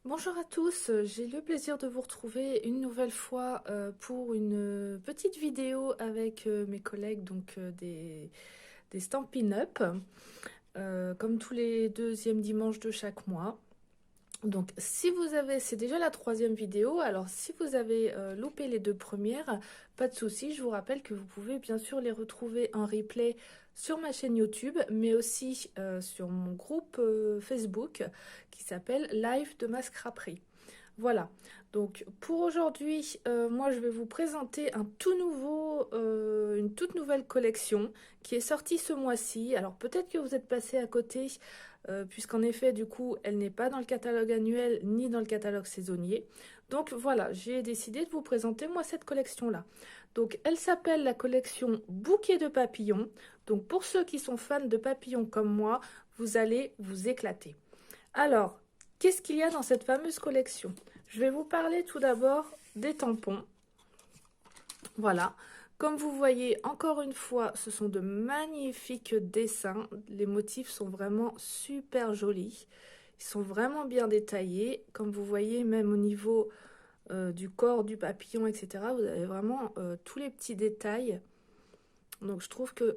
Bonjour à tous, j'ai le plaisir de vous retrouver une nouvelle fois pour une petite vidéo avec mes collègues, donc des Stampin' Up, comme tous les deuxièmes dimanches de chaque mois. Donc si vous avez, c'est déjà la troisième vidéo, alors si vous avez loupé les deux premières, pas de souci, je vous rappelle que vous pouvez bien sûr les retrouver en replay sur ma chaîne YouTube, mais aussi sur mon groupe Facebook qui s'appelle Live de ma scraperie. Voilà, donc pour aujourd'hui, moi je vais vous présenter une toute nouvelle collection qui est sortie ce mois-ci. Alors peut-être que vous êtes passé à côté, puisqu'en effet, du coup, elle n'est pas dans le catalogue annuel ni dans le catalogue saisonnier. Donc voilà, j'ai décidé de vous présenter moi cette collection-là. Donc elle s'appelle la collection Bouquet de papillons. Donc pour ceux qui sont fans de papillons comme moi, vous allez vous éclater. Alors, qu'est-ce qu'il y a dans cette fameuse collection? Je vais vous parler tout d'abord des tampons. Voilà. Comme vous voyez, encore une fois, ce sont de magnifiques dessins. Les motifs sont vraiment super jolis. Ils sont vraiment bien détaillés. Comme vous voyez, même au niveau du corps du papillon, etc., vous avez vraiment tous les petits détails. Donc je trouve que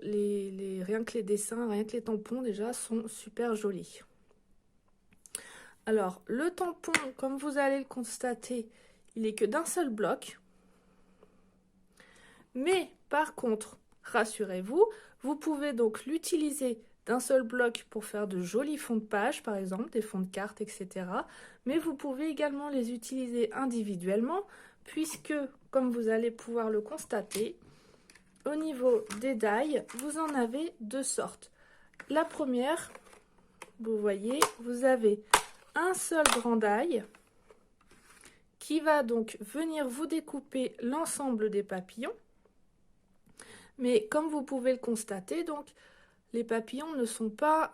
rien que les dessins, rien que les tampons déjà sont super jolis. Alors, le tampon, comme vous allez le constater, il est que d'un seul bloc. Mais par contre, rassurez-vous, vous pouvez donc l'utiliser d'un seul bloc pour faire de jolis fonds de page, par exemple, des fonds de cartes, etc. Mais vous pouvez également les utiliser individuellement, puisque, comme vous allez pouvoir le constater, au niveau des dailles, vous en avez deux sortes. La première, vous voyez, vous avez un seul grand die qui va donc venir vous découper l'ensemble des papillons. Mais comme vous pouvez le constater, donc les papillons ne sont pas,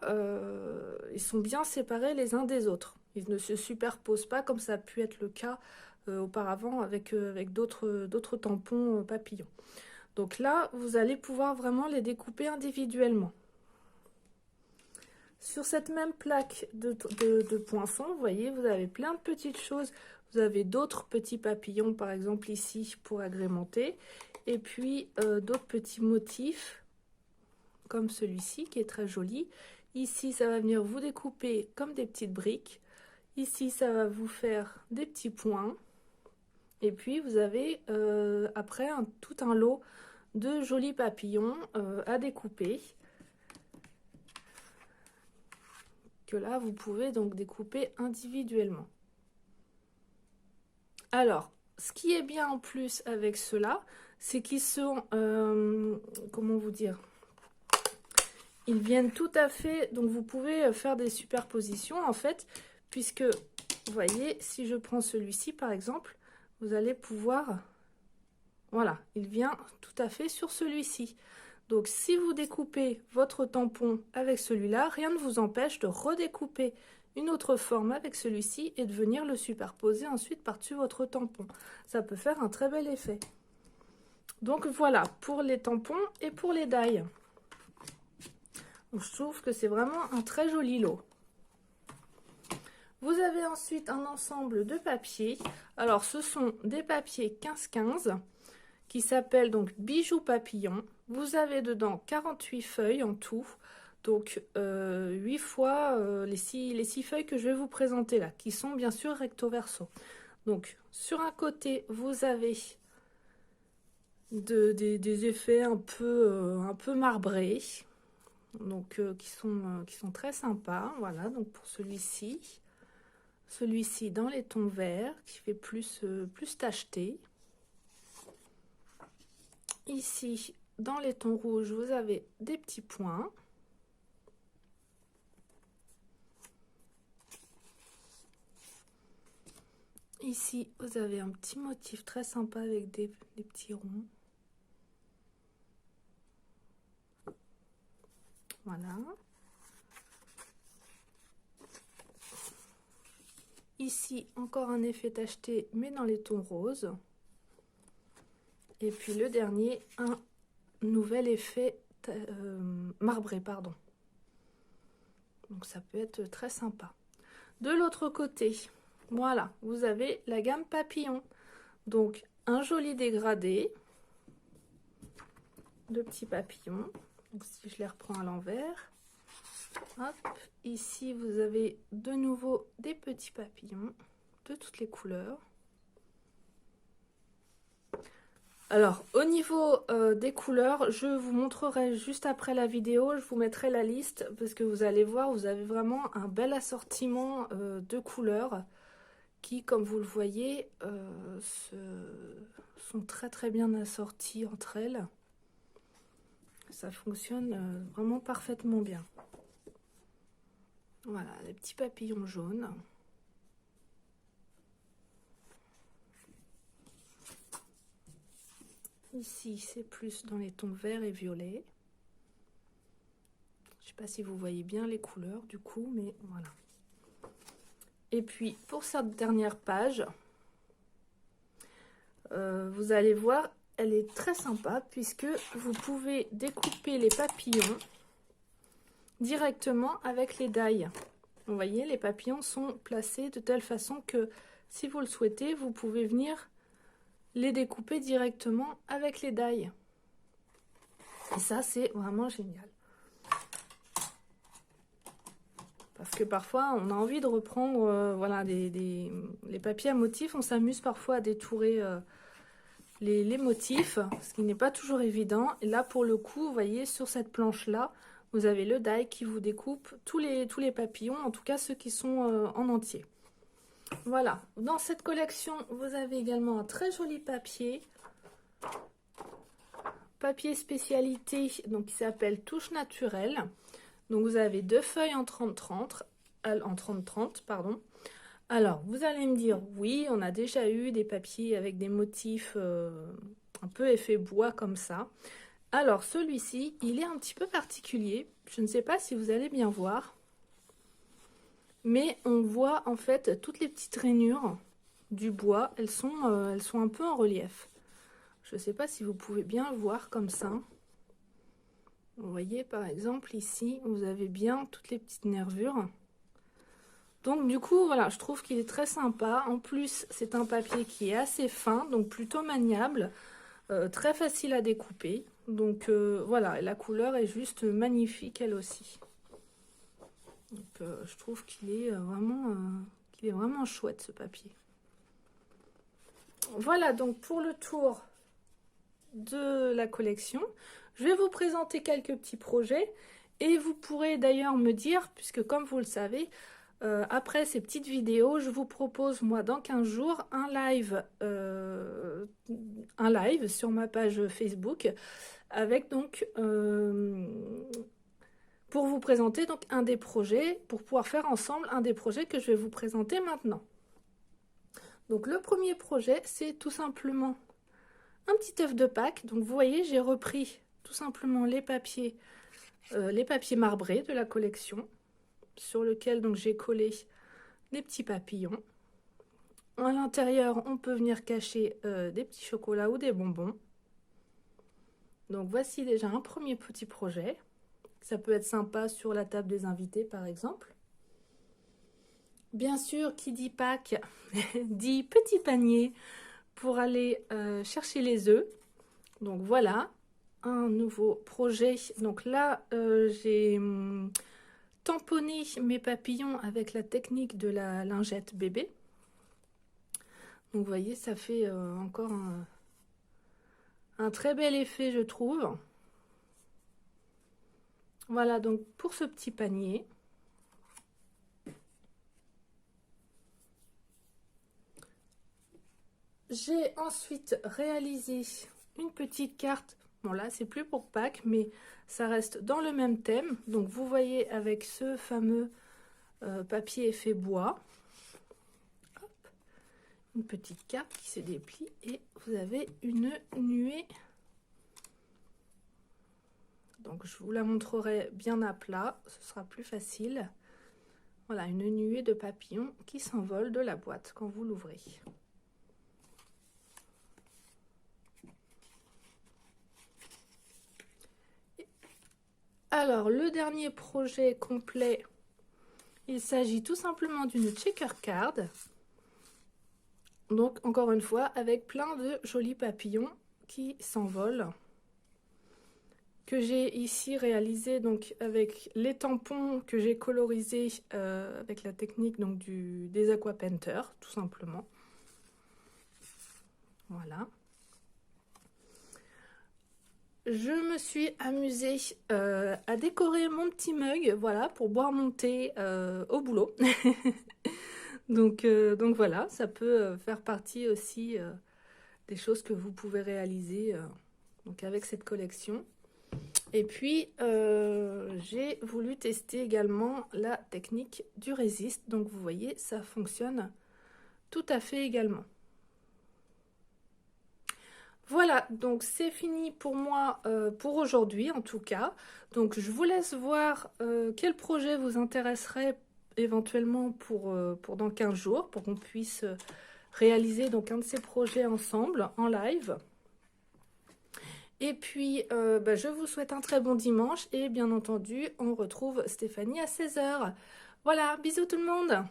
ils sont bien séparés les uns des autres. Ils ne se superposent pas comme ça a pu être le cas auparavant avec d'autres tampons papillons. Donc là, vous allez pouvoir vraiment les découper individuellement. Sur cette même plaque de poinçons, vous voyez, vous avez plein de petites choses. Vous avez d'autres petits papillons, par exemple ici, pour agrémenter. Et puis d'autres petits motifs, comme celui-ci, qui est très joli. Ici, ça va venir vous découper comme des petites briques. Ici, ça va vous faire des petits points. Et puis, vous avez après tout un lot de jolis papillons à découper. Que là, vous pouvez donc découper individuellement. Alors, ce qui est bien en plus avec ceux-là, c'est qu'ils sont, comment vous dire, ils viennent tout à fait, donc vous pouvez faire des superpositions en fait, puisque, vous voyez, si je prends celui-ci par exemple, vous allez pouvoir, voilà, il vient tout à fait sur celui-ci. Donc si vous découpez votre tampon avec celui-là, rien ne vous empêche de redécouper une autre forme avec celui-ci et de venir le superposer ensuite par-dessus votre tampon. Ça peut faire un très bel effet. Donc voilà, pour les tampons et pour les die. Donc, je trouve que c'est vraiment un très joli lot. Vous avez ensuite un ensemble de papiers. Alors ce sont des papiers 15-15 qui s'appellent donc bijoux papillons. Vous avez dedans 48 feuilles en tout. Donc 8 fois les 6 feuilles que je vais vous présenter là, qui sont bien sûr recto verso. Donc sur un côté, vous avez des effets un peu marbrés, donc qui sont très sympas. Voilà, donc pour celui-ci dans les tons verts, qui fait plus tacheté. Ici, dans les tons rouges, vous avez des petits points. Ici, vous avez un petit motif très sympa avec des petits ronds. Voilà. Ici, encore un effet tacheté, mais dans les tons roses. Et puis le dernier, un nouvel effet marbré, pardon. Donc ça peut être très sympa. De l'autre côté, Voilà, vous avez la gamme papillon. Donc, un joli dégradé de petits papillons. Donc, si je les reprends à l'envers, hop, ici vous avez de nouveau des petits papillons de toutes les couleurs. Alors, au niveau des couleurs, je vous montrerai juste après la vidéo, je vous mettrai la liste parce que vous allez voir, vous avez vraiment un bel assortiment de couleurs qui, comme vous le voyez, sont très très bien assorties entre elles. Ça fonctionne vraiment parfaitement bien. Voilà, les petits papillons jaunes. Ici, c'est plus dans les tons verts et violets. Je ne sais pas si vous voyez bien les couleurs du coup, mais voilà. Et puis, pour cette dernière page, vous allez voir, elle est très sympa puisque vous pouvez découper les papillons directement avec les die. Vous voyez, les papillons sont placés de telle façon que si vous le souhaitez, vous pouvez venir les découper directement avec les die. Et ça, c'est vraiment génial. Parce que parfois, on a envie de reprendre voilà, les papiers à motifs. On s'amuse parfois à détourer les motifs, ce qui n'est pas toujours évident. Et là, pour le coup, vous voyez, sur cette planche-là, vous avez le die qui vous découpe tous les papillons, en tout cas ceux qui sont en entier. Voilà, dans cette collection, vous avez également un très joli papier spécialité, donc qui s'appelle Touche Naturelle. Donc vous avez 2 feuilles en 30-30, pardon. Alors, vous allez me dire, oui, on a déjà eu des papiers avec des motifs un peu effet bois comme ça. Alors, celui-ci, il est un petit peu particulier. Je ne sais pas si vous allez bien voir. Mais on voit en fait toutes les petites rainures du bois. Elles sont un peu en relief. Je ne sais pas si vous pouvez bien voir comme ça. Vous voyez par exemple ici, vous avez bien toutes les petites nervures. Donc du coup, voilà, je trouve qu'il est très sympa. En plus, c'est un papier qui est assez fin, donc plutôt maniable, très facile à découper. Donc voilà, la couleur est juste magnifique elle aussi. Donc je trouve qu'il est vraiment chouette ce papier. Voilà donc pour le tour de la collection. Je vais vous présenter quelques petits projets et vous pourrez d'ailleurs me dire, puisque comme vous le savez, après ces petites vidéos, je vous propose moi dans 15 jours un live sur ma page Facebook avec donc pour vous présenter donc un des projets, pour pouvoir faire ensemble un des projets que je vais vous présenter maintenant. Donc le premier projet, c'est tout simplement un petit œuf de Pâques. Donc vous voyez, j'ai repris tout simplement les papiers marbrés de la collection, sur lequel donc j'ai collé des petits papillons. À l'intérieur, on peut venir cacher des petits chocolats ou des bonbons. Donc voici déjà un premier petit projet. Ça peut être sympa sur la table des invités par exemple. Bien sûr, qui dit Pâques dit petit panier pour aller chercher les œufs. Donc voilà, un nouveau projet. Donc là, j'ai tamponné mes papillons avec la technique de la lingette bébé. Donc vous voyez, ça fait encore un très bel effet, je trouve. Voilà donc pour ce petit panier. J'ai ensuite réalisé une petite carte. Bon là c'est plus pour Pâques, mais ça reste dans le même thème. Donc vous voyez avec ce fameux papier effet bois. Hop. Une petite carte qui se déplie et vous avez une nuée. Donc je vous la montrerai bien à plat, ce sera plus facile. Voilà, une nuée de papillons qui s'envolent de la boîte quand vous l'ouvrez. Alors, le dernier projet complet, il s'agit tout simplement d'une checker card. Donc encore une fois avec plein de jolis papillons qui s'envolent, que j'ai ici réalisé donc avec les tampons que j'ai colorisés avec la technique donc des Aqua Painter, tout simplement. Voilà. Je me suis amusée à décorer mon petit mug, voilà, pour boire mon thé au boulot. Donc voilà, ça peut faire partie aussi des choses que vous pouvez réaliser donc avec cette collection. Et puis, j'ai voulu tester également la technique du résiste. Donc, vous voyez, ça fonctionne tout à fait également. Voilà, donc c'est fini pour moi pour aujourd'hui en tout cas. Donc, je vous laisse voir quel projet vous intéresserait éventuellement pour dans 15 jours, pour qu'on puisse réaliser donc un de ces projets ensemble en live. Et puis, je vous souhaite un très bon dimanche et bien entendu, on retrouve Stéphanie à 16 h. Voilà, bisous tout le monde!